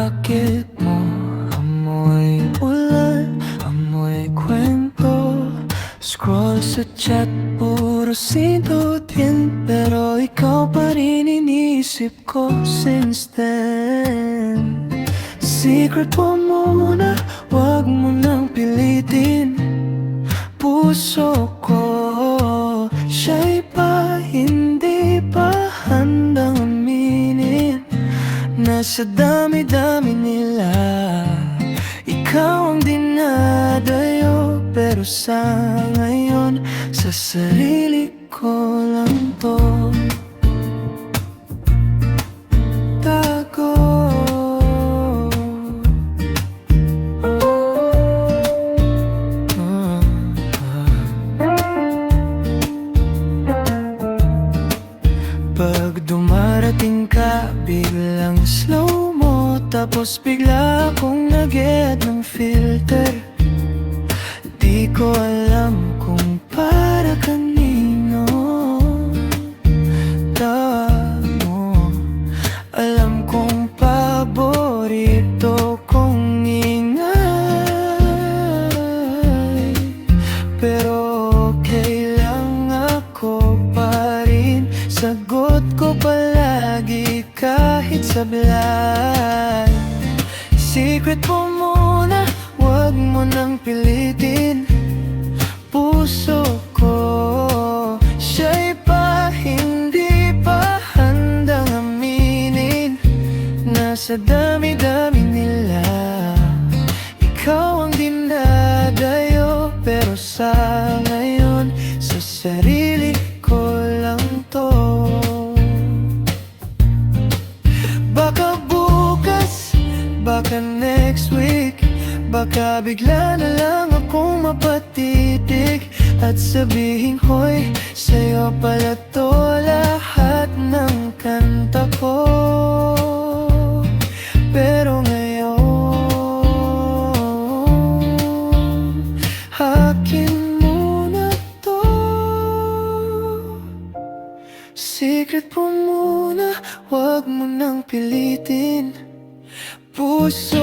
jacket mo, amoy ulan, amoy kwento. Scroll sa chat, puro sintutin, pero ikaw pa rin iniisip ko since then. Secret mo muna, wag mo nang pilitin. Puso ko, siya'y pa hindi pa handang aminin. Nasa dami-dami nila, ikaw ang dinadayo. Pero sa ngayon, sa sarili ko lang to tago. Pag dumarating ka, biglang slow mo, tapos bigla akong nag-get ng filter. Di ko alam kung para kanino tawa mo. Alam kong paborito kong ingay, pero okay lang, ako pa rin. Sagot ko palagi kahit sablay. Secret mo muna, wag mo nang pilitin. Puso ko, siya'y pa hindi pa handang aminin. Nasa dami-dami nila, ikaw ang dinadayo. Pero sa ngayon, sa sarili ko lang to. Baka bukas, baka next week, baka bigla na lang akong mapatitig at sabihin, hoy, sa'yo pala to lahat ng kanta ko. Pero ngayon, akin muna to. Secret mo muna, wag mo nang pilitin. Puso